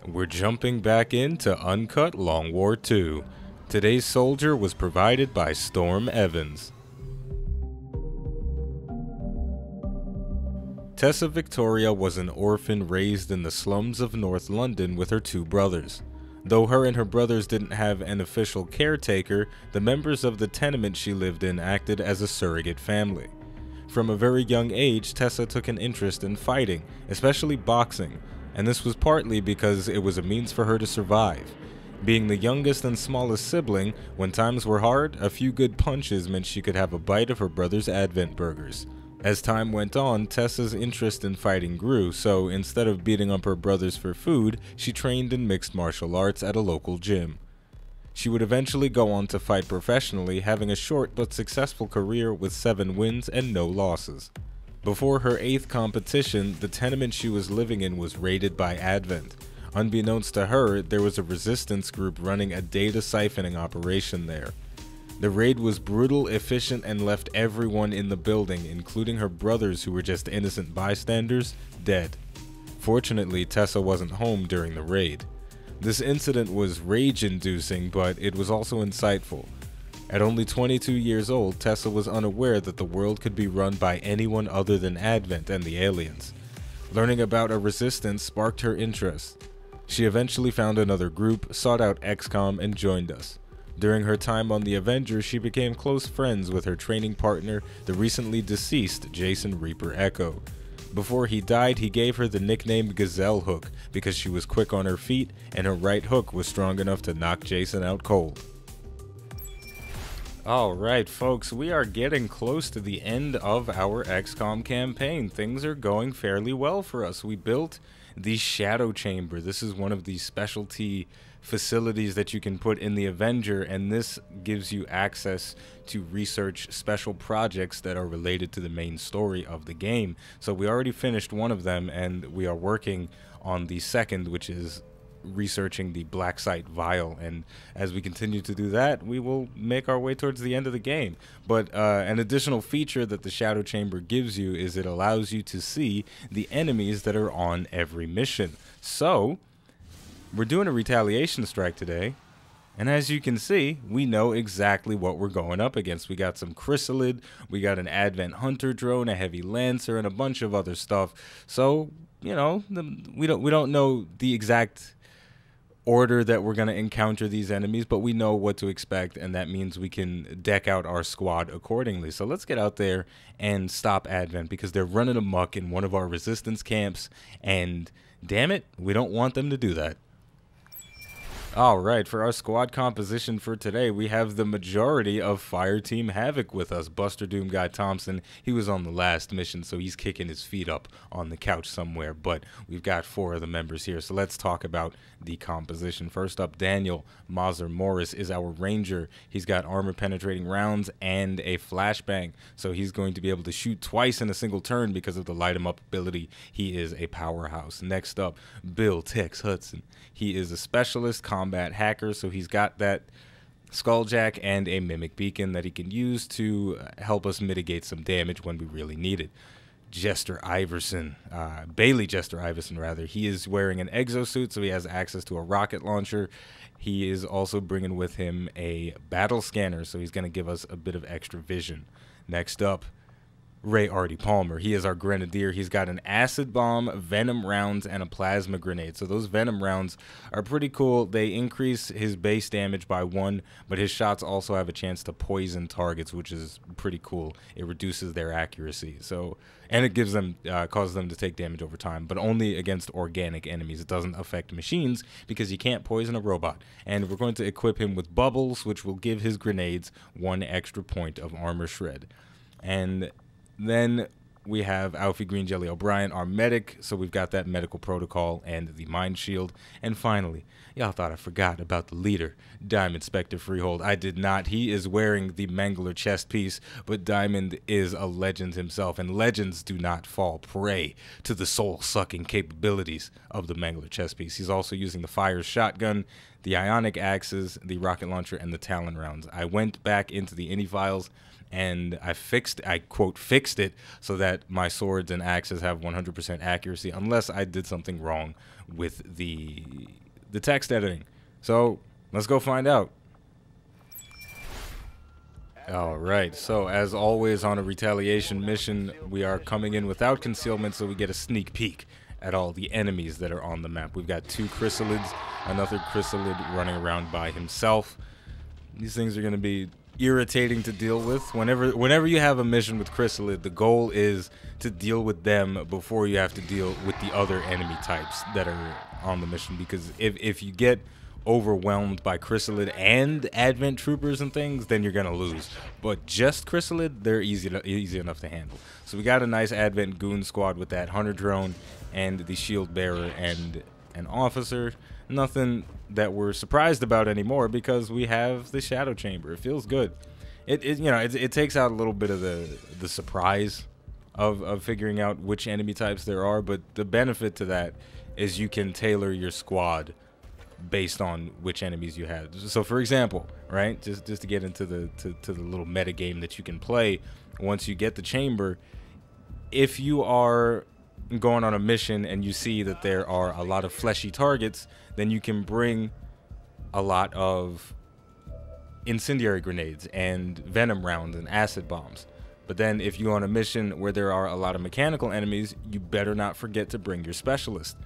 We're jumping back into Uncut Long War 2. Today's soldier was provided by Storm Evans. Tessa Victoria was an orphan raised in the slums of North London with her two brothers. Though her and her brothers didn't have an official caretaker, the members of the tenement she lived in acted as a surrogate family. From a very young age, Tessa took an interest in fighting, especially boxing, and this was partly because it was a means for her to survive. Being the youngest and smallest sibling, when times were hard, a few good punches meant she could have a bite of her brother's Advent burgers. As time went on, Tessa's interest in fighting grew, so instead of beating up her brothers for food, she trained in mixed martial arts at a local gym. She would eventually go on to fight professionally, having a short but successful career with 7 wins and no losses. Before her 8th competition, the tenement she was living in was raided by Advent. Unbeknownst to her, there was a resistance group running a data siphoning operation there. The raid was brutal, efficient, and left everyone in the building, including her brothers who were just innocent bystanders, dead. Fortunately, Tessa wasn't home during the raid. This incident was rage-inducing, but it was also insightful. At only 22 years old, Tessa was unaware that the world could be run by anyone other than Advent and the aliens. Learning about a resistance sparked her interest. She eventually found another group, sought out Xcom, and joined us. During her time on the Avengers, she became close friends with her training partner, the recently deceased Jason Reaper Echo. Before he died, he gave her the nickname Gazelle Hook because she was quick on her feet and her right hook was strong enough to knock Jason out cold. Alright folks, we are getting close to the end of our Xcom campaign. Things are going fairly well for us. We built the Shadow Chamber. This is one of the specialty facilities that you can put in the Avenger, and this gives you access to research special projects that are related to the main story of the game. So we already finished one of them, and we are working on the second, which is researching the black site vial, and as we continue to do that, we will make our way towards the end of the game. But an additional feature that the Shadow Chamber gives you is it allows you to see the enemies that are on every mission. So we're doing a retaliation strike today, and as you can see, we know exactly what we're going up against. We got some chrysalid, we got an Advent Hunter drone, a heavy lancer, and a bunch of other stuff. So, you know, we don't know the exact order that we're going to encounter these enemies, but we know what to expect, and that means we can deck out our squad accordingly. So let's get out there and stop Advent because they're running amok in one of our resistance camps, and damn it, we don't want them to do that. Alright, for our squad composition for today, we have the majority of Fire Team Havoc with us. Buster Doom Guy Thompson, he was on the last mission, so he's kicking his feet up on the couch somewhere, but we've got 4 of the members here, so let's talk about the composition. First up, Daniel Mazur Morris is our ranger. He's got armor-penetrating rounds and a flashbang, so he's going to be able to shoot twice in a single turn because of the light-em-up ability. He is a powerhouse. Next up, Bill Tex Hudson. He is a specialist combat hacker, so he's got that skulljack and a mimic beacon that he can use to help us mitigate some damage when we really need it. Jester Iverson, Bailey Jester Iverson rather, he is wearing an exosuit, so he has access to a rocket launcher. He is also bringing with him a battle scanner, so he's going to give us a bit of extra vision. Next up, Ray Artie Palmer. He is our grenadier. He's got an acid bomb, venom rounds, and a plasma grenade. So those venom rounds are pretty cool. They increase his base damage by 1, but his shots also have a chance to poison targets, which is pretty cool. It reduces their accuracy. So, and it gives them, causes them to take damage over time, but only against organic enemies. It doesn't affect machines because you can't poison a robot. And we're going to equip him with bubbles, which will give his grenades 1 extra point of armor shred. And then we have Alfie Green Jelly O'Brien, our medic, so we've got that medical protocol and the mind shield. And finally, y'all thought I forgot about the leader, Diamond Spectre Freehold. I did not. He is wearing the Mangler chest piece, but Diamond is a legend himself, and legends do not fall prey to the soul-sucking capabilities of the Mangler chest piece. He's also using the Fire shotgun, the ionic axes, the rocket launcher, and the Talon rounds. I went back into the ini files and I quote fixed it so that that my swords and axes have 100% accuracy unless I did something wrong with the text editing. So let's go find out. Alright, so as always on a retaliation mission, we are coming in without concealment, so we get a sneak peek at all the enemies that are on the map. We've got 2 chrysalids, another chrysalid running around by himself. These things are going to be irritating to deal with. Whenever you have a mission with chrysalid, the goal is to deal with them before you have to deal with the other enemy types that are on the mission, because if you get overwhelmed by chrysalid and advent troopers and things, then you're gonna lose. But just chrysalid, they're easy enough to handle. So we got a nice advent goon squad with that hunter drone and the shield bearer and an officer. Nothing that we're surprised about anymore because we have the shadow chamber. It feels good. It takes out a little bit of the surprise of figuring out which enemy types there are, but the benefit to that is you can tailor your squad based on which enemies you have. So for example, right, just to get into the little meta game that you can play once you get the chamber, if you are going on a mission and you see that there are a lot of fleshy targets, then you can bring a lot of incendiary grenades and venom rounds and acid bombs. But then if you're on a mission where there are a lot of mechanical enemies, you better not forget to bring your specialist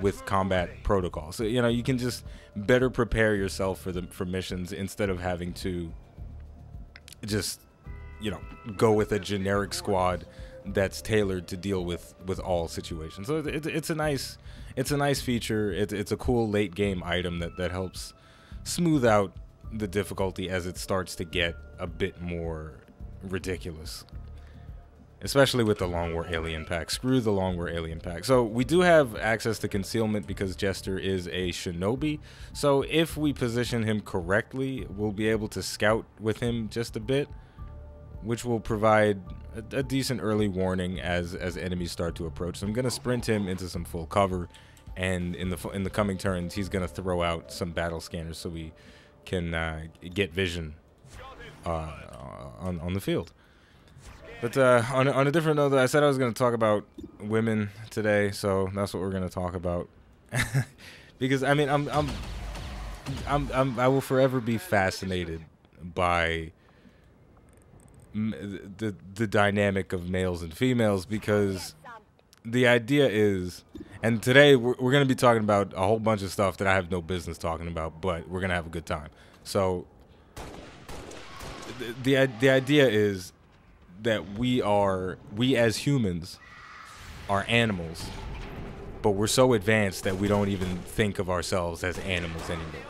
with combat protocol. So you can just better prepare yourself for missions instead of having to just go with a generic squad that's tailored to deal with all situations. So it's a nice feature. It's a cool late game item that helps smooth out the difficulty as it starts to get a bit more ridiculous. Especially with the Long War Alien Pack. Screw the Long War Alien Pack. So we do have access to concealment because Jester is a shinobi. So if we position him correctly, we'll be able to scout with him just a bit, which will provide a decent early warning as enemies start to approach. So I'm going to sprint him into some full cover, and in the coming turns, he's going to throw out some battle scanners so we can get vision on the field. But on a different note, I said I was going to talk about women today, so that's what we're going to talk about. Because I mean, I will forever be fascinated by the dynamic of males and females, because the idea is, and today we're going to be talking about a whole bunch of stuff that I have no business talking about, but we're going to have a good time. So the idea is that we as humans are animals, but we're so advanced that we don't even think of ourselves as animals anymore.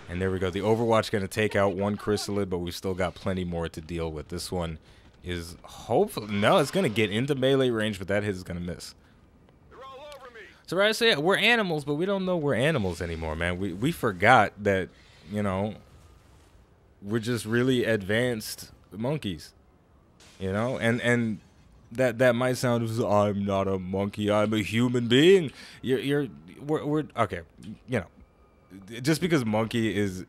And there we go. The Overwatch going to take out one chrysalid, but we've still got plenty more to deal with. This one is hopefully, no, it's going to get into melee range, but that hit is going to miss. So right, I say we're animals, but we don't know we're animals anymore, man. We forgot that, we're just really advanced monkeys. And that might sound as I'm not a monkey, I'm a human being. We're okay. Just because monkey is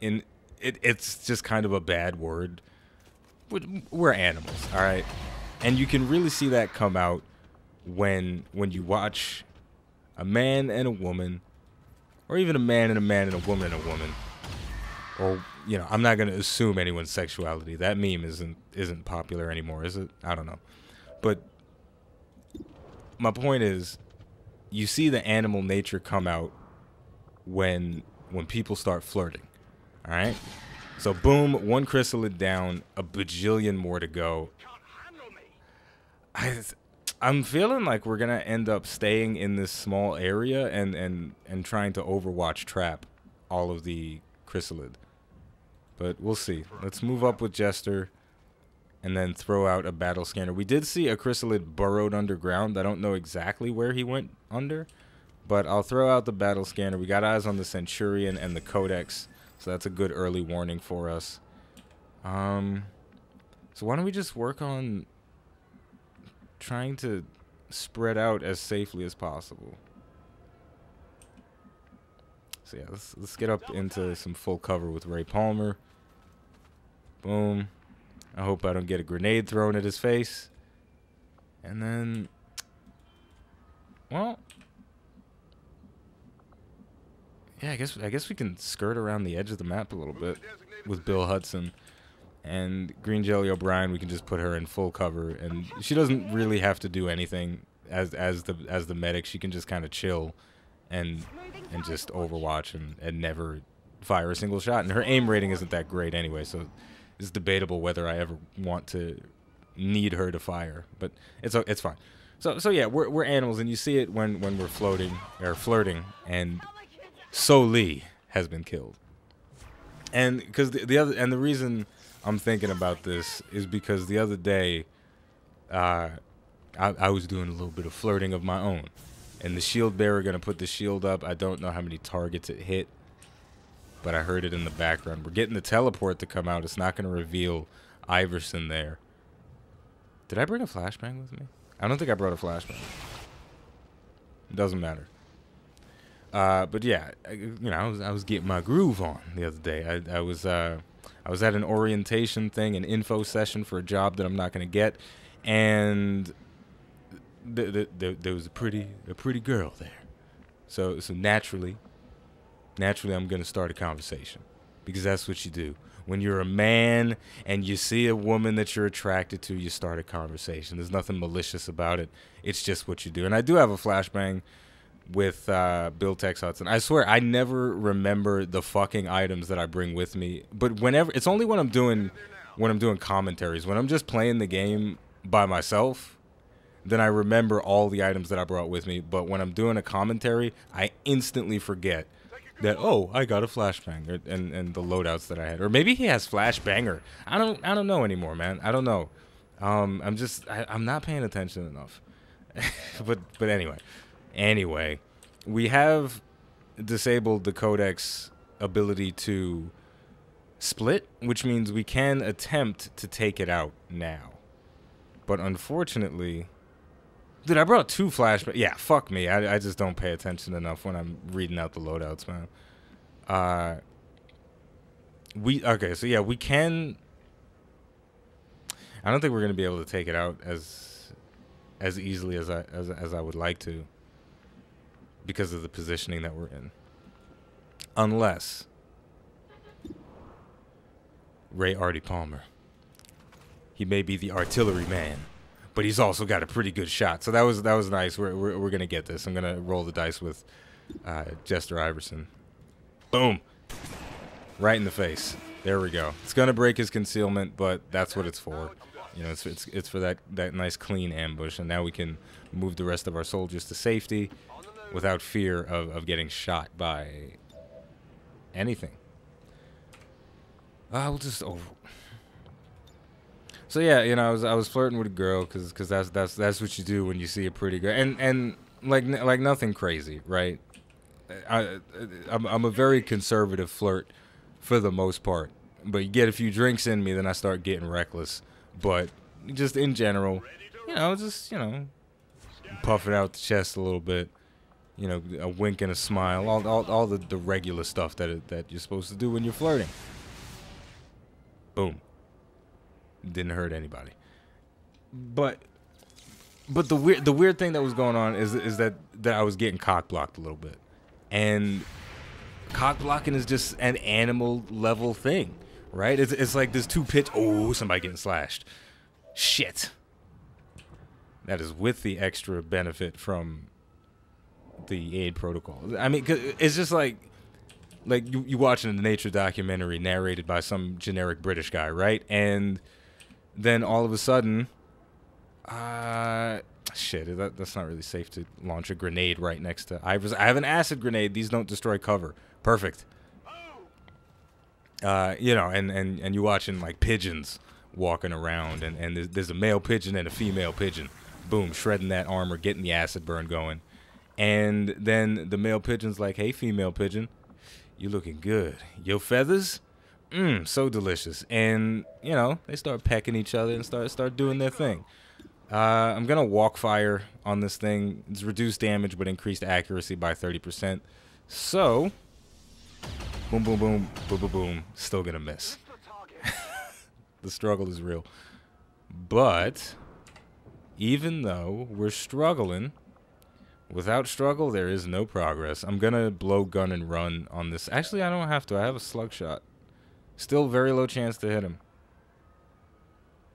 it's just kind of a bad word. We're animals, all right. And you can really see that come out when you watch a man and a woman, or even a man and a man and a woman and a woman, or I'm not going to assume anyone's sexuality. That meme isn't popular anymore, is it? I don't know. But my point is, you see the animal nature come out when people start flirting. All right? So boom, one chrysalid down, a bajillion more to go. I'm feeling like we're going to end up staying in this small area and trying to Overwatch trap all of the chrysalid. But we'll see. Let's move up with Jester and then throw out a battle scanner. We did see a chrysalid burrowed underground. I don't know exactly where he went under, but I'll throw out the battle scanner. We got eyes on the Centurion and the Codex, so that's a good early warning for us. So why don't we just work on trying to spread out as safely as possible. So yeah, let's get up into some full cover with Ray Palmer. Boom. I hope I don't get a grenade thrown at his face. And then, well, yeah, I guess we can skirt around the edge of the map a little bit with Bill Hudson. And Green Jelly O'Brien, we can just put her in full cover, and she doesn't really have to do anything as the medic. She can just kind of chill and just overwatch and never fire a single shot. And her aim rating isn't that great anyway, so it's debatable whether I ever want to need her to fire. But it's fine. So yeah, we're animals, and you see it when we're floating or flirting, and So Lee has been killed. And because the reason I'm thinking about this is because the other day, I was doing a little bit of flirting of my own, and the shield bearer gonna put the shield up. I don't know how many targets it hit, but I heard it in the background. We're getting the teleport to come out. It's not gonna reveal Iverson there. Did I bring a flashbang with me? I don't think I brought a flashbang. It doesn't matter. But yeah, you know, I was getting my groove on the other day. I was at an orientation thing, an info session for a job that I'm not gonna get, and there was a pretty girl there. So naturally I'm gonna start a conversation, because that's what you do when you're a man and you see a woman that you're attracted to. You start a conversation. There's nothing malicious about it. It's just what you do. And I do have a flashbang with Bill Tex Hudson. I swear I never remember the fucking items that I bring with me. But whenever, it's only when I'm doing commentaries. When I'm just playing the game by myself, then I remember all the items that I brought with me. But when I'm doing a commentary, I instantly forget that, oh, I got a flashbang, and the loadouts that I had. Or maybe he has flashbanger. I don't know anymore, man. I don't know. I'm not paying attention enough. but anyway, we have disabled the Codex ability to split, which means we can attempt to take it out now. But unfortunately, dude, I brought 2 flashbangs. Yeah, fuck me. I just don't pay attention enough when I'm reading out the loadouts, man. Okay, so yeah, we can. I don't think we're gonna be able to take it out as easily as I would like to, because of the positioning that we're in. Unless Ray Artie Palmer. He may be the artillery man, but he's also got a pretty good shot. So that was nice. We're gonna get this. I'm gonna roll the dice with Jester Iverson. Boom. Right in the face. There we go. It's gonna break his concealment, but that's what it's for. You know, it's for that nice clean ambush, and now we can move the rest of our soldiers to safety without fear of getting shot by anything. We'll just over. So yeah, you know, I was flirting with a girl because that's what you do when you see a pretty girl, and like nothing crazy, right? I'm a very conservative flirt for the most part, but you get a few drinks in me, then I start getting reckless. But just in general, you know, puffing out the chest a little bit, you know, a wink and a smile, all the regular stuff that you're supposed to do when you're flirting. Boom. Didn't hurt anybody. But the weird thing that was going on is that I was getting cock blocked a little bit. And cock blocking is just an animal level thing, right? It's like this 2-pitch. Oh, somebody getting slashed. Shit. That is with the extra benefit from the aid protocol. I mean, 'cause it's just like you watching a nature documentary narrated by some generic British guy, right? And then all of a sudden, shit, that's not really safe to launch a grenade right next to Ivers. I have an acid grenade. These don't destroy cover. Perfect. You know, and you watching like pigeons walking around, and there's a male pigeon and a female pigeon. Boom, shredding that armor, getting the acid burn going. And then the male pigeon's like, hey, female pigeon, you looking good. Your feathers? So delicious. And, you know, they start pecking each other and start doing their thing. I'm going to walk fire on this thing. It's reduced damage but increased accuracy by 30%. So, boom, boom, boom, boom, boom, boom. Still going to miss. The struggle is real. But even though we're struggling. Without struggle, there is no progress. I'm going to blow gun and run on this. Actually, I don't have to. I have a slug shot. Still very low chance to hit him.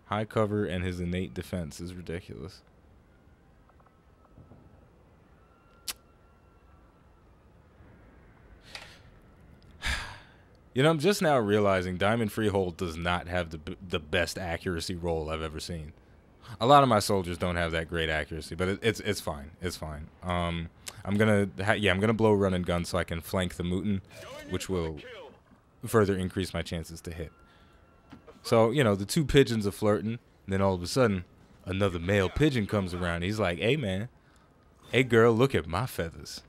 High cover and his innate defense is ridiculous. You know, I'm just now realizing Diamond Freehold does not have the best accuracy roll I've ever seen. A lot of my soldiers don't have that great accuracy, but it's fine. It's fine. I'm gonna blow run and gun so I can flank the Mutant, which will further increase my chances to hit. So, you know, the two pigeons are flirting, and then all of a sudden, another male pigeon comes around. He's like, "Hey, man. Hey, girl, look at my feathers."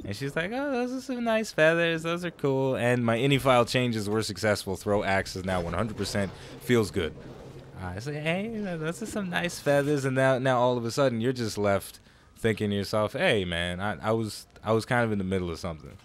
And she's like, "Oh, those are some nice feathers. Those are cool." And my any file changes were successful. Throw axe is now 100%. Feels good. I say, "Hey, those are some nice feathers." And now all of a sudden, you're just left thinking to yourself, "Hey, man, I was kind of in the middle of something."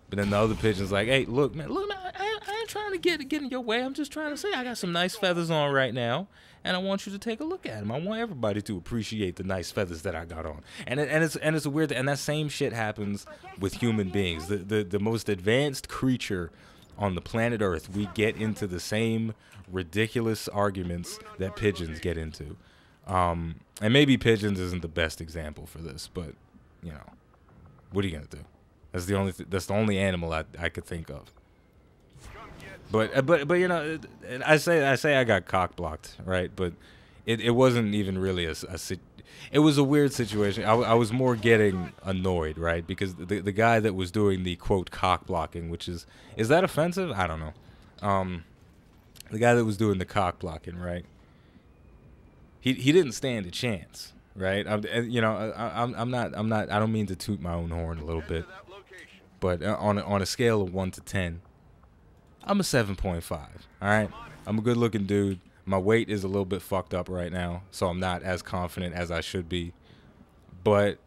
But then the other pigeon's like, "Hey, look, man, I ain't trying to get in your way. I'm just trying to say I got some nice feathers on right now, and I want you to take a look at them. I want everybody to appreciate the nice feathers that I got on." And it's a weird, and that same shit happens with human beings. The most advanced creature on the planet Earth, we get into the same ridiculous arguments that pigeons get into. And maybe pigeons isn't the best example for this, but you know, what are you gonna do? That's the only animal I could think of. But you know, I say I got cock blocked, right? But it wasn't even really it was a weird situation. I was more getting annoyed, right? Because the guy that was doing the quote cock blocking, which is that offensive? I don't know. The guy that was doing the cock blocking, right? He didn't stand a chance, right? You know, I'm not. I don't mean to toot my own horn a little bit, but on a scale of 1 to 10, I'm a 7.5. All right, I'm a good-looking dude. My weight is a little bit fucked up right now, so I'm not as confident as I should be. But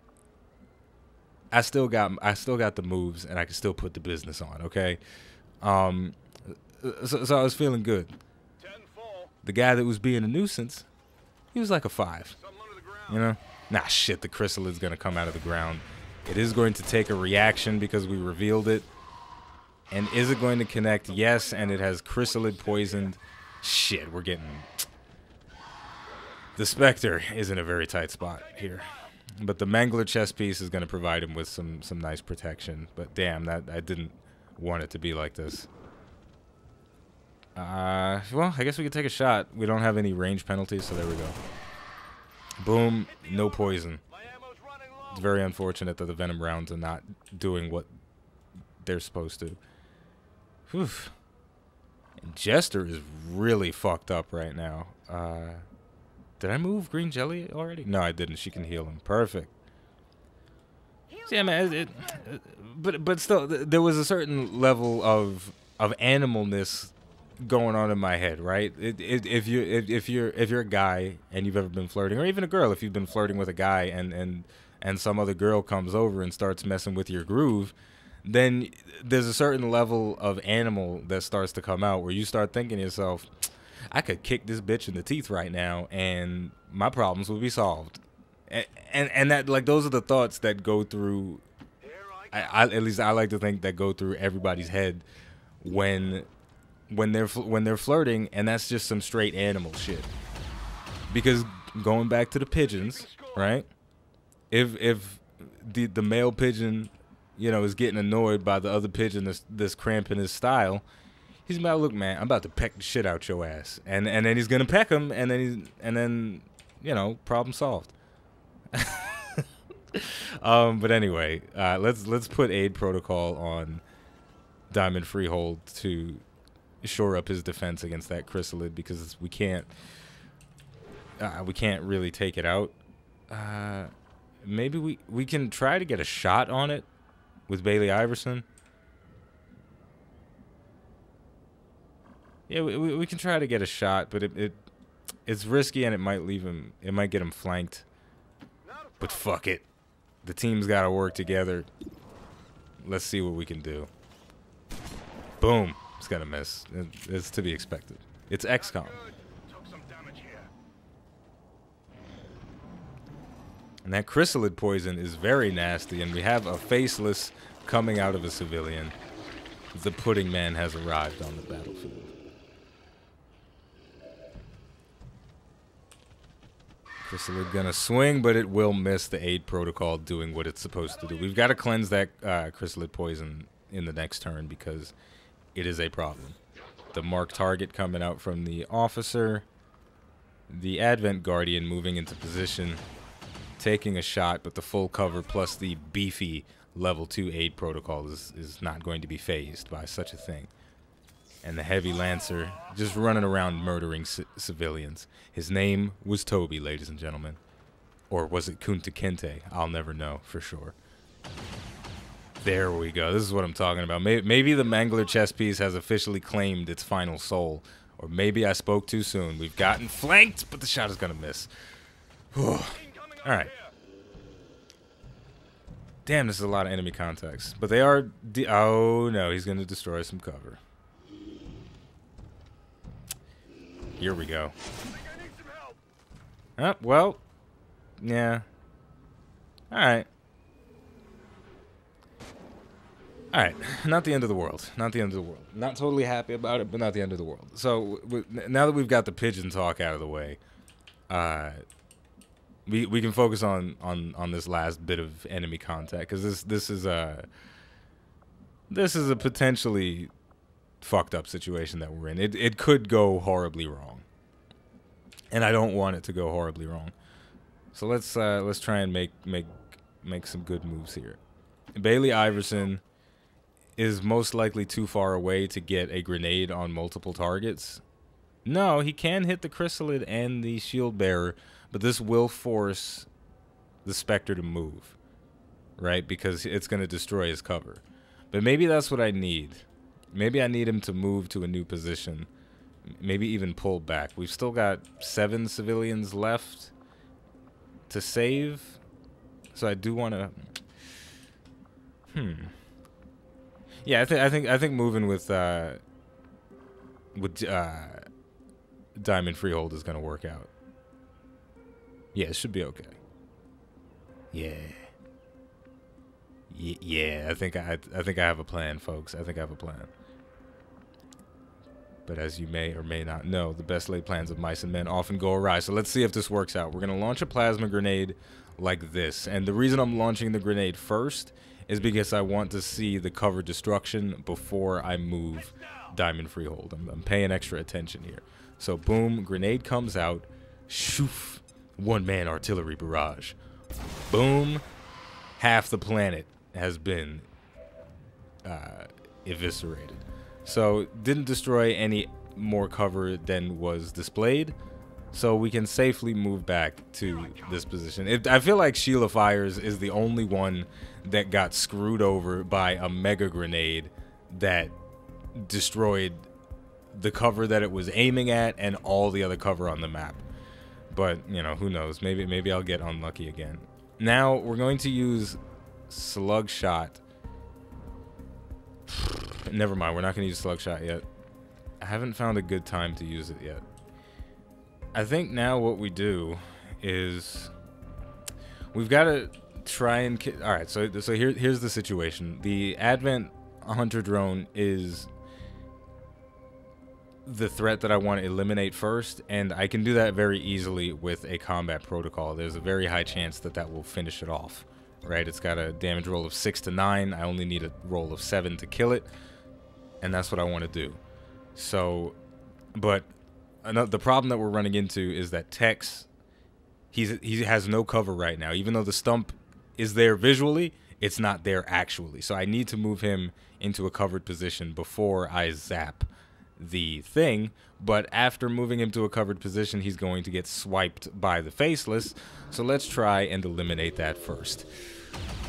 I still got the moves, and I can still put the business on. Okay, so I was feeling good. The guy that was being a nuisance, he was like a 5. You know, nah, shit. The chrysalid's gonna come out of the ground. It is going to take a reaction because we revealed it. And is it going to connect? Yes, and it has chrysalid poisoned. Shit, we're getting... The Spectre is in a very tight spot here. But the Mangler chest piece is going to provide him with some nice protection. But damn, I didn't want it to be like this. Well, I guess we could take a shot. We don't have any range penalties, so there we go. Boom, no poison. It's very unfortunate that the venom rounds are not doing what they're supposed to. Whew. And Jester is really fucked up right now. Did I move Green Jelly already? No, I didn't. She can heal him. Perfect. So, yeah, man. But still, there was a certain level of animalness going on in my head, right? If you're a guy and you've ever been flirting, or even a girl, if you've been flirting with a guy and some other girl comes over and starts messing with your groove, then there's a certain level of animal that starts to come out where you start thinking to yourself, I could kick this bitch in the teeth right now and my problems will be solved. And that, like, those are the thoughts that go through, at least I like to think that go through everybody's head when they're flirting, and that's just some straight animal shit. Because going back to the pigeons, right? If the male pigeon, you know, is getting annoyed by the other pigeon that's cramping his style, he's about, look, man, I'm about to peck the shit out your ass, and then he's gonna peck him, and then you know, problem solved. But anyway, let's put aid protocol on Diamond Freehold to shore up his defense against that chrysalid, because we can't really take it out. Maybe we can try to get a shot on it with Bailey Iverson. Yeah, we can try to get a shot, but it's risky, and it might leave him. It might get him flanked. But fuck it, the team's got to work together. Let's see what we can do. Boom. It's gonna miss. It's to be expected. It's Xcom. And that chrysalid poison is very nasty, and we have a faceless coming out of a civilian. The pudding man has arrived on the battlefield. Chrysalid gonna swing, but it will miss the aid protocol doing what it's supposed to do. We've got to cleanse that chrysalid poison in the next turn because it is a problem. The marked target coming out from the officer. The Advent Guardian moving into position, taking a shot, but the full cover plus the beefy level 2 aid protocol is not going to be phased by such a thing. And the Heavy Lancer just running around murdering civilians. His name was Toby, ladies and gentlemen. Or was it Kunta Kinte? I'll never know for sure. There we go. This is what I'm talking about. Maybe the Mangler chess piece has officially claimed its final soul. Or maybe I spoke too soon. We've gotten flanked, but the shot is going to miss. Alright. Damn, this is a lot of enemy contacts. But they are... oh, no. He's going to destroy some cover. Here we go. Oh, well. Yeah. Alright. Alright. Not the end of the world. Not the end of the world. Not totally happy about it, but not the end of the world. So, now that we've got the pigeon talk out of the way, we can focus on this last bit of enemy contact, because this is a potentially fucked up situation that we're in. It could go horribly wrong, and I don't want it to go horribly wrong. So let's try and make some good moves here. Bailey Iverson is most likely too far away to get a grenade on multiple targets. No, he can hit the chrysalid and the shield bearer, but this will force the Spectre to move, right? Because it's going to destroy his cover. But maybe that's what I need. Maybe I need him to move to a new position. Maybe even pull back. We've still got 7 civilians left to save. So I do want to... Yeah, I think moving with Diamond Freehold is going to work out. Yeah, it should be okay. Yeah. Yeah, I think I have a plan, folks. I think I have a plan. But as you may or may not know, the best laid plans of mice and men often go awry. So let's see if this works out. We're going to launch a plasma grenade like this. And the reason I'm launching the grenade first is because I want to see the cover destruction before I move Diamond Freehold. I'm paying extra attention here. So boom, grenade comes out. Shoof. One-man artillery barrage. Boom. Half the planet has been eviscerated. So didn't destroy any more cover than was displayed. So we can safely move back to this position. I feel like Sheila Fires is the only one that got screwed over by a mega grenade that destroyed the cover that it was aiming at and all the other cover on the map. But, you know, who knows? Maybe I'll get unlucky again. Now we're going to use Slug Shot. Never mind, we're not going to use Slug Shot yet. I haven't found a good time to use it yet. I think now what we do is we've got to try and... Alright, so here's the situation. The Advent Hunter drone is the threat that I want to eliminate first, and I can do that very easily with a combat protocol. There's a very high chance that that will finish it off, right? It's got a damage roll of 6 to 9. I only need a roll of 7 to kill it, and that's what I want to do. So, but the problem that we're running into is that Tex, he has no cover right now. Even though the stump is there visually, it's not there actually. So I need to move him into a covered position before I zap the thing. But after moving him to a covered position, he's going to get swiped by the Faceless. So let's try and eliminate that first.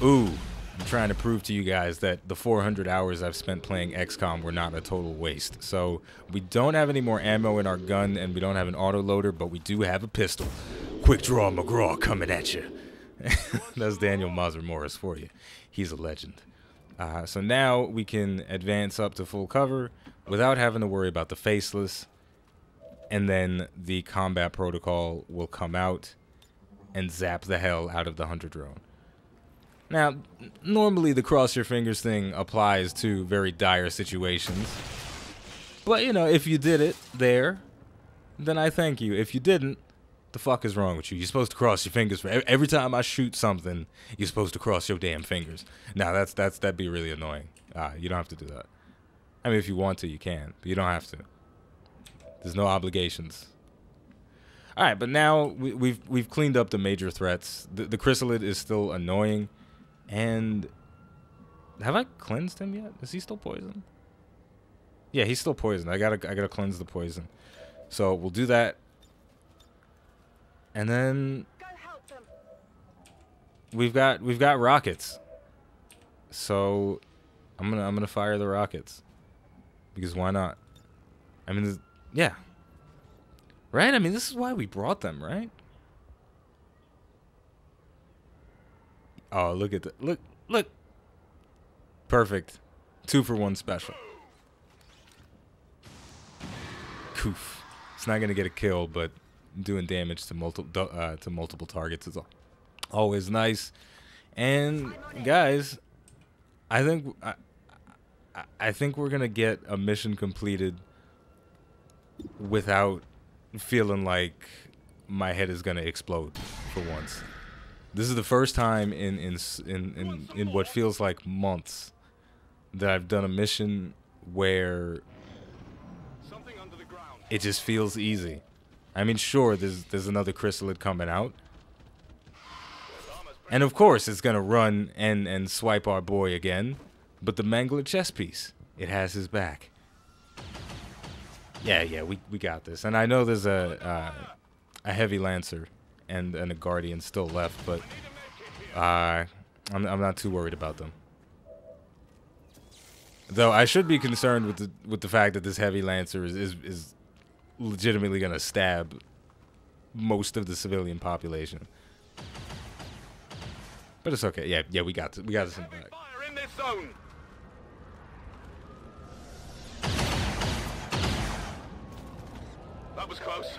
Ooh, I'm trying to prove to you guys that the 400 hours I've spent playing Xcom were not a total waste. So we don't have any more ammo in our gun, and we don't have an autoloader, but we do have a pistol. Quick Draw McGraw coming at you. That's Daniel Mazur Morris for you. He's a legend. So now we can advance up to full cover without having to worry about the Faceless. And then the combat protocol will come out. and zap the hell out of the hunter drone. Now, normally the cross your fingers thing applies to very dire situations. But, you know, if you did it there, then I thank you. If you didn't, the fuck is wrong with you? You're supposed to cross your fingers for every time I shoot something. You're supposed to cross your damn fingers. Now that'd be really annoying. You don't have to do that. I mean, if you want to, you can, but you don't have to. There's no obligations. All right, but now we've cleaned up the major threats. The chrysalid is still annoying, and have I cleansed him yet? Is he still poisoned? Yeah, he's still poisoned. I gotta cleanse the poison. So we'll do that. And then we've got rockets. So I'm gonna fire the rockets. Because why not? I mean, yeah. Right? I mean, this is why we brought them, right? Oh, look at that. Look. Perfect. 2-for-1 special. Coof. It's not gonna get a kill, but doing damage to multiple targets is always nice. And guys, I think we're gonna get a mission completed without feeling like my head is gonna explode for once. This is the first time in what feels like months that I've done a mission where it just feels easy. I mean, sure, there's another chrysalid coming out. And of course, it's going to run and swipe our boy again. But the Mangler chess piece, it has his back. Yeah, we got this. And I know there's a heavy lancer and a guardian still left, but I'm not too worried about them. Though I should be concerned with the fact that this heavy lancer is legitimately gonna stab most of the civilian population, but it's okay. Yeah, we got this in the back. Fire in this zone. That was close.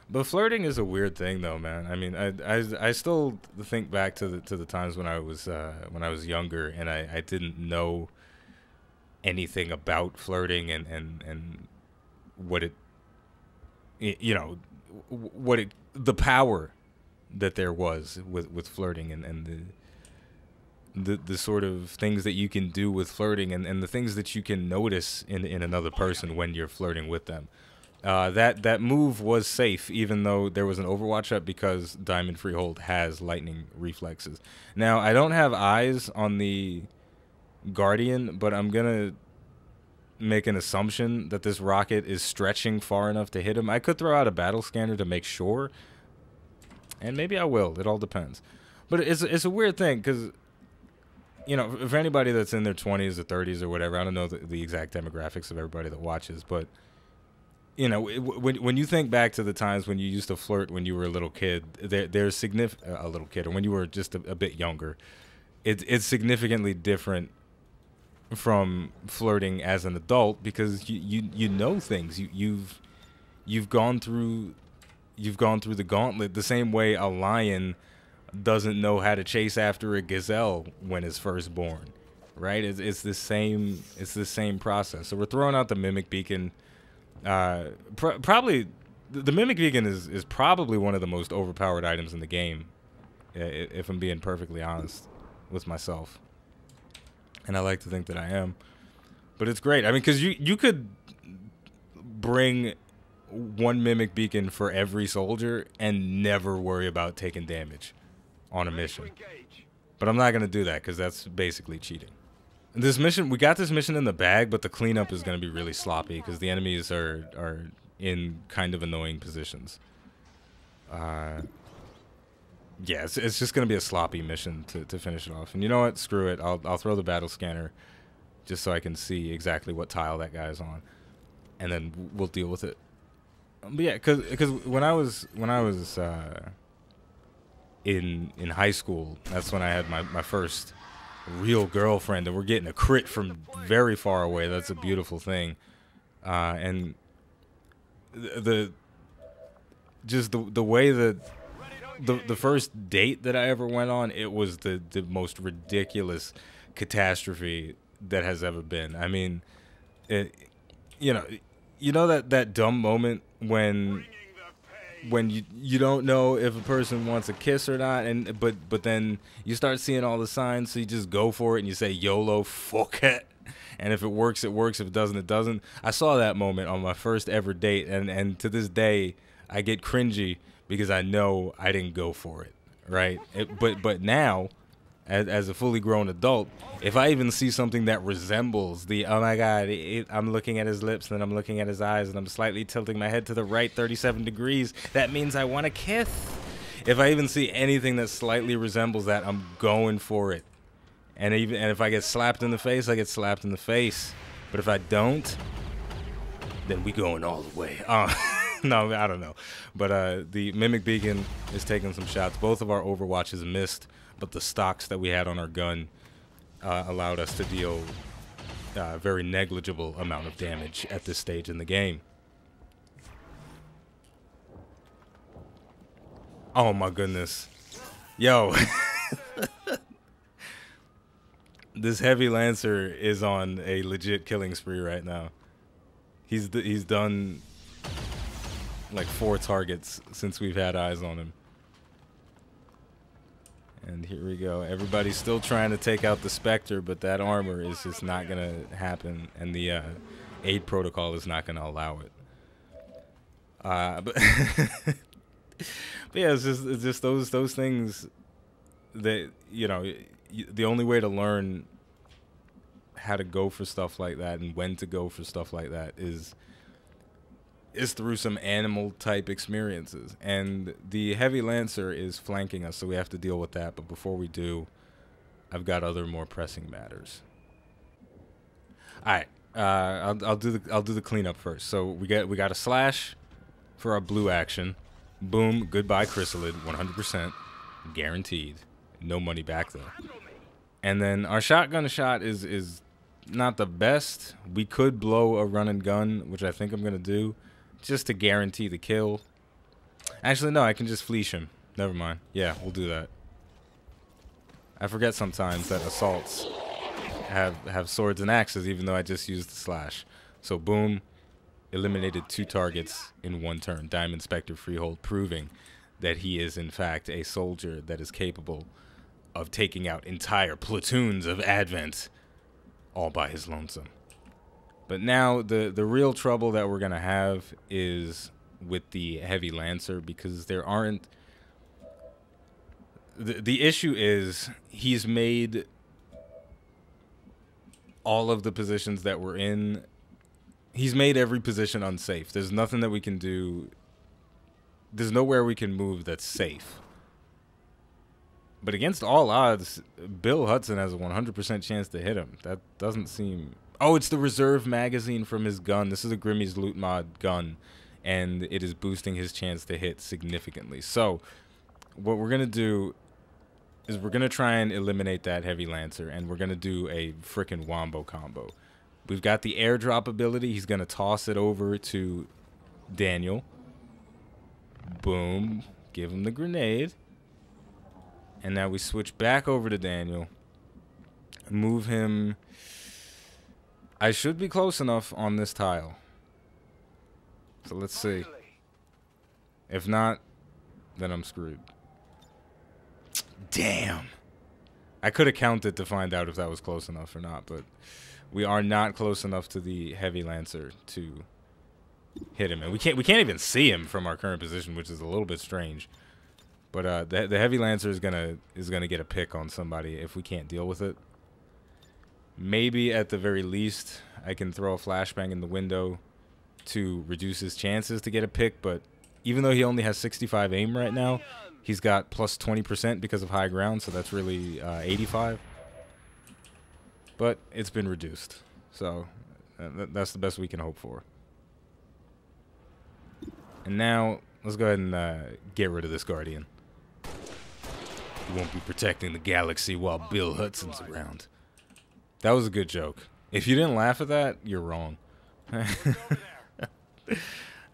But flirting is a weird thing, though, man. I mean, I still think back to the times when I was younger and I didn't know anything about flirting and what the power that there was with flirting and the sort of things that you can do with flirting and the things that you can notice in another person when you're flirting with them. That move was safe, even though there was an Overwatch up, because Diamond Freehold has lightning reflexes. Now, I don't have eyes on the Guardian, but I'm gonna make an assumption that this rocket is stretching far enough to hit him. I could throw out a battle scanner to make sure, and maybe I will. It all depends. But it's a weird thing, because, you know, for anybody that's in their 20s or 30s or whatever, I don't know the exact demographics of everybody that watches, but you know, when you think back to the times when you used to flirt when you were a little kid, there's a little kid, or when you were just a bit younger, it's significantly different from flirting as an adult, because you know things. You've gone through the gauntlet the same way a lion doesn't know how to chase after a gazelle when it's first born, right? It's the same process. So we're throwing out the mimic beacon. Probably the mimic beacon is probably one of the most overpowered items in the game, if I'm being perfectly honest with myself, and I like to think that I am. But it's great. I mean, because you could bring one mimic beacon for every soldier and never worry about taking damage on a mission. But I'm not gonna do that, because that's basically cheating. This mission, we got this mission in the bag, but the cleanup is going to be really sloppy because the enemies are in kind of annoying positions. Yeah, it's just going to be a sloppy mission to finish it off. And you know what? Screw it. I'll throw the battle scanner just so I can see exactly what tile that guy's on, and then we'll deal with it. But yeah, because when I was in high school, that's when I had my first real girlfriend, and we're getting a crit from very far away. That's a beautiful thing. And just the way that the first date that I ever went on, it was the most ridiculous catastrophe that has ever been. I mean, it, you know that dumb moment when you don't know if a person wants a kiss or not, and but then you start seeing all the signs, so you just go for it and you say YOLO, fuck it. And if it works, it works. If it doesn't, it doesn't. I saw that moment on my first ever date, and to this day, I get cringy because I know I didn't go for it, right? But now, as a fully grown adult, if I even see something that resembles the, oh my God, I'm looking at his lips, and then I'm looking at his eyes, and I'm slightly tilting my head to the right 37 degrees, that means I want to kiss. If I even see anything that slightly resembles that, I'm going for it. And if I get slapped in the face, I get slapped in the face. But if I don't, then we going all the way. No, I don't know. But the Mimic Beacon is taking some shots. Both of our Overwatches missed, but the stocks that we had on our gun allowed us to deal a very negligible amount of damage at this stage in the game. Oh my goodness. Yo. This heavy lancer is on a legit killing spree right now. He's done like 4 targets since we've had eyes on him. And here we go. Everybody's still trying to take out the Spectre, but that armor is just not gonna happen, and the aid protocol is not gonna allow it. But yeah, it's just those things that, you know, the only way to learn how to go for stuff like that and when to go for stuff like that is through some animal type experiences. And the heavy lancer is flanking us, so we have to deal with that. But before we do, I've got other more pressing matters. All right, I'll do the cleanup first. So we got a slash for our blue action. Boom, goodbye chrysalid, 100% guaranteed. No money back though. And then our shotgun shot is not the best. We could blow a run and gun, which I think I'm gonna do, just to guarantee the kill. Actually, no, I can just fleece him. Never mind. Yeah, we'll do that. I forget sometimes that assaults have swords and axes, even though I just used the slash. So boom, eliminated 2 targets in 1 turn. Diamond Spectre Freehold, proving that he is in fact a soldier that is capable of taking out entire platoons of Advent all by his lonesome. But now the real trouble that we're gonna have is with the heavy lancer, because there aren't the issue is he's made all of the positions that we're in, he's made every position unsafe. There's nothing that we can do. There's nowhere we can move that's safe. But against all odds, Bill Hudson has a 100% chance to hit him. That doesn't seem... Oh, it's the reserve magazine from his gun. This is a Grimmy's Loot Mod gun, and it is boosting his chance to hit significantly. So what we're going to do is we're going to try and eliminate that heavy lancer, and we're going to do a frickin' wombo combo. We've got the airdrop ability. He's going to toss it over to Daniel. Boom. Give him the grenade. And now we switch back over to Daniel. Move him. I should be close enough on this tile. So let's see. If not, then I'm screwed. Damn. I could have counted to find out if that was close enough or not, but we are not close enough to the heavy lancer to hit him. And we can't even see him from our current position, which is a little bit strange. But the heavy lancer is gonna get a pick on somebody if we can't deal with it. Maybe at the very least I can throw a flashbang in the window to reduce his chances to get a pick. But even though he only has 65 aim right now, he's got plus 20% because of high ground, so that's really 85. But it's been reduced, so that's the best we can hope for. And now let's go ahead and get rid of this Guardian. He won't be protecting the galaxy while Bill Hudson's around. That was a good joke. If you didn't laugh at that, you're wrong.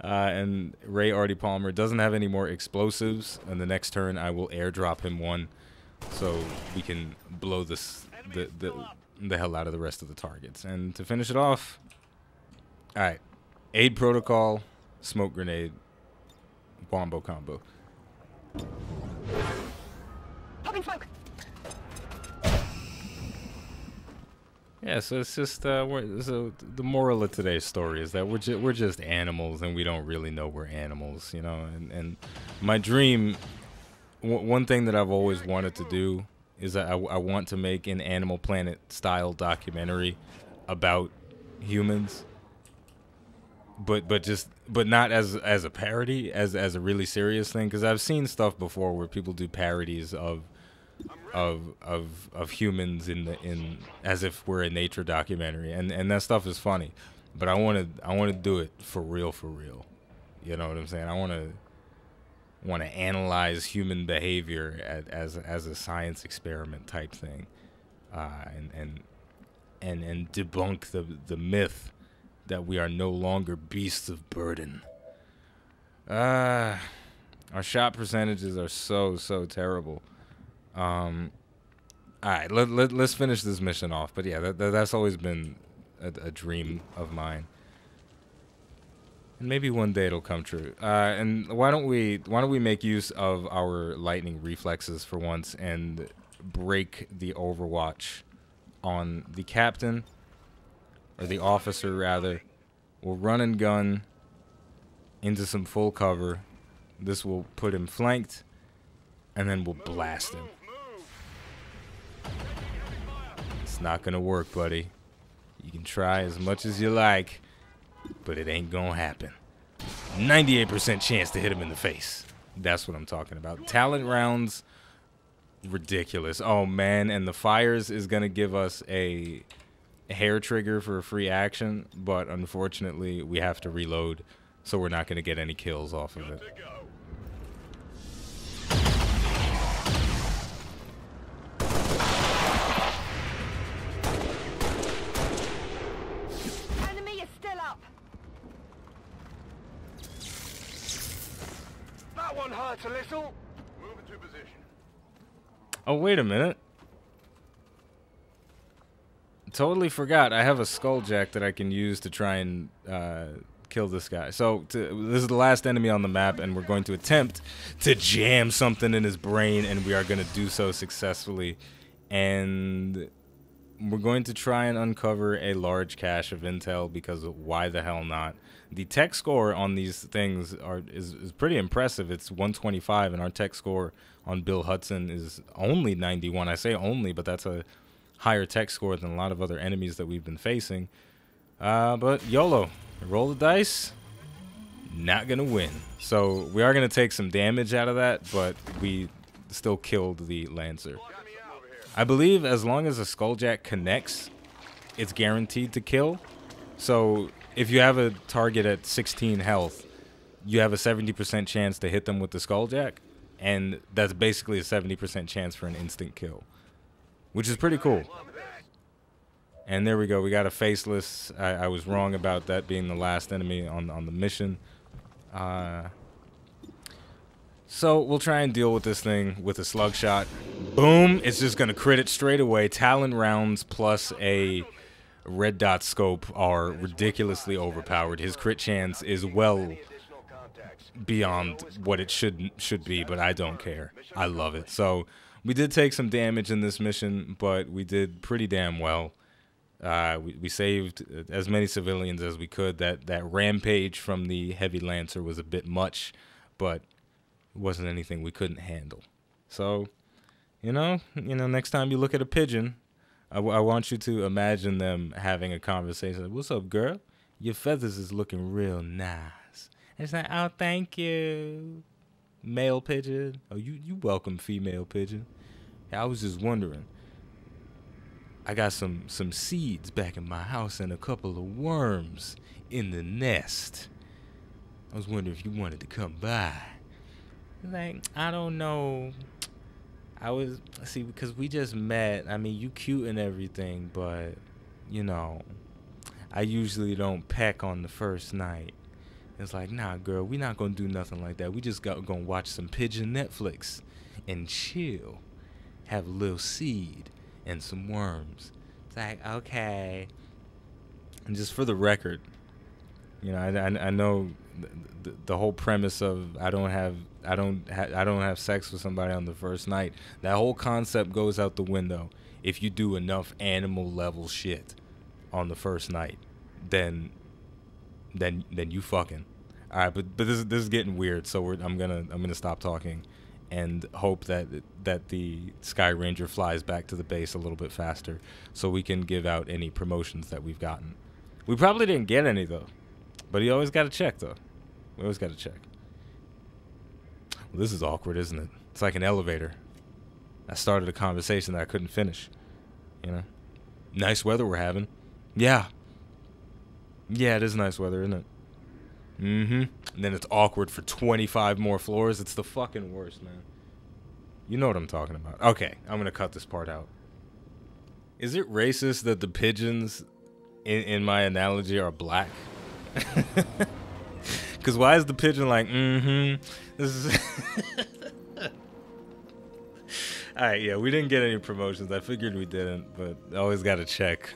And Ray Artie Palmer doesn't have any more explosives, and the next turn I will airdrop him one so we can blow this the hell out of the rest of the targets. And to finish it off, all right, aid protocol, smoke grenade, wombo combo. Popping smoke. Yeah, so it's just so the moral of today's story is that we're just animals, and we don't really know we're animals, you know. And my dream, one thing that I've always wanted to do is that I want to make an Animal Planet style documentary about humans, but not as a parody, as a really serious thing, because I've seen stuff before where people do parodies of humans in as if we're a nature documentary, and that stuff is funny, but I want to do it for real, you know what I'm saying? I want to analyze human behavior as a science experiment type thing, and debunk the myth that we are no longer beasts of burden. Our shot percentages are so terrible. All right, let's finish this mission off. But yeah, that's always been a dream of mine, and maybe one day it'll come true. And why don't we make use of our lightning reflexes for once and break the overwatch on the captain, or the officer rather. We'll run and gun into some full cover. This will put him flanked, and then we'll blast him. It's not gonna work, buddy. You can try as much as you like, but it ain't gonna happen. 98% chance to hit him in the face. That's what I'm talking about. Talent rounds, ridiculous. Oh man, and the fires is gonna give us a hair trigger for a free action, but unfortunately we have to reload, so we're not gonna get any kills off of it. One hurts a little. Move into position. Oh, wait a minute. Totally forgot. I have a skulljack that I can use to try and kill this guy. So this is the last enemy on the map, and we're going to attempt to jam something in his brain, and we are going to do so successfully. And we're going to try and uncover a large cache of intel, because why the hell not? The tech score on these things is pretty impressive. It's 125, and our tech score on Bill Hudson is only 91. I say only, but that's a higher tech score than a lot of other enemies that we've been facing. But YOLO, roll the dice, not gonna win. So we are gonna take some damage out of that, but we still killed the Lancer. I believe as long as a Skulljack connects, it's guaranteed to kill. So if you have a target at 16 health, you have a 70% chance to hit them with the Skulljack, and that's basically a 70% chance for an instant kill, which is pretty cool. And there we go. We got a faceless. I was wrong about that being the last enemy on the mission. So we'll try and deal with this thing with a slug shot. Boom! It's just gonna crit it straight away. Talon rounds plus a red dot scope are ridiculously overpowered. His crit chance is well beyond what it should be, but I don't care. I love it. So we did take some damage in this mission, but we did pretty damn well. We saved as many civilians as we could. That rampage from the heavy Lancer was a bit much, but it wasn't anything we couldn't handle. So, you know, next time you look at a pigeon, I want you to imagine them having a conversation. Like, what's up, girl? Your feathers is looking real nice. And it's like, oh, thank you, male pigeon. Oh, you welcome, female pigeon. I was just wondering. I got some seeds back in my house and a couple of worms in the nest. I was wondering if you wanted to come by. Like, I don't know. See, because we just met. I mean, you cute and everything, but, you know, I usually don't peck on the first night. It's like, nah, girl, we not gonna do nothing like that. We just gonna watch some pigeon Netflix and chill, have a little seed and some worms. It's like, okay. And just for the record, you know, I know the whole premise of I don't have sex with somebody on the first night. That whole concept goes out the window if you do enough animal level shit on the first night. Then you fucking. All right, but this is getting weird. So I'm gonna stop talking, and hope that the Sky Ranger flies back to the base a little bit faster, so we can give out any promotions that we've gotten. We probably didn't get any though, but you always got to check though. We always got to check. Well, this is awkward, isn't it? It's like an elevator. I started a conversation that I couldn't finish. You know, nice weather we're having. Yeah. Yeah, it is nice weather, isn't it? Mm-hmm. And then it's awkward for 25 more floors. It's the fucking worst, man. You know what I'm talking about. Okay, I'm gonna cut this part out. Is it racist that the pigeons in my analogy are black? Because why is the pigeon like, mm-hmm? This is... Alright, yeah, we didn't get any promotions. I figured we didn't, but I always got to check.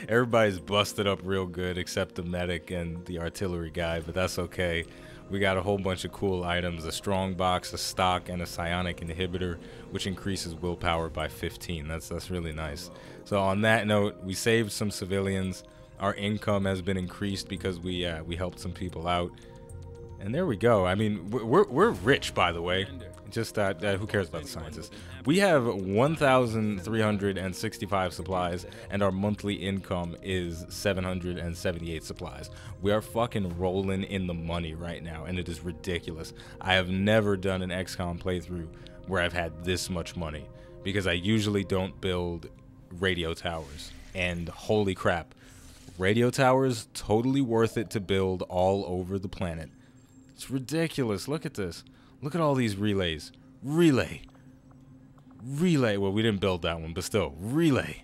Everybody's busted up real good except the medic and the artillery guy, but that's okay. We got a whole bunch of cool items, a strong box, a stock, and a psionic inhibitor, which increases willpower by 15. That's really nice. So on that note, we saved some civilians. Our income has been increased because we helped some people out. And there we go. I mean, we're rich, by the way. Just who cares about the sciences? We have 1,365 supplies, and our monthly income is 778 supplies. We are fucking rolling in the money right now, and it is ridiculous. I have never done an XCOM playthrough where I've had this much money, because I usually don't build radio towers. And holy crap, radio towers, totally worth it to build all over the planet. It's ridiculous. Look at this. Look at all these relays. Relay. Well, we didn't build that one, but still. Relay.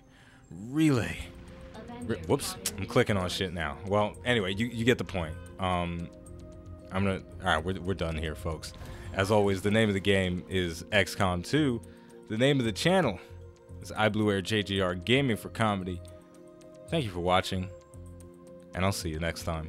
Whoops. I'm clicking on shit now. Well, anyway, you get the point. All right, we're done here, folks. As always, the name of the game is XCOM 2. The name of the channel is iBluairJgR Gaming for Comedy. Thank you for watching, and I'll see you next time.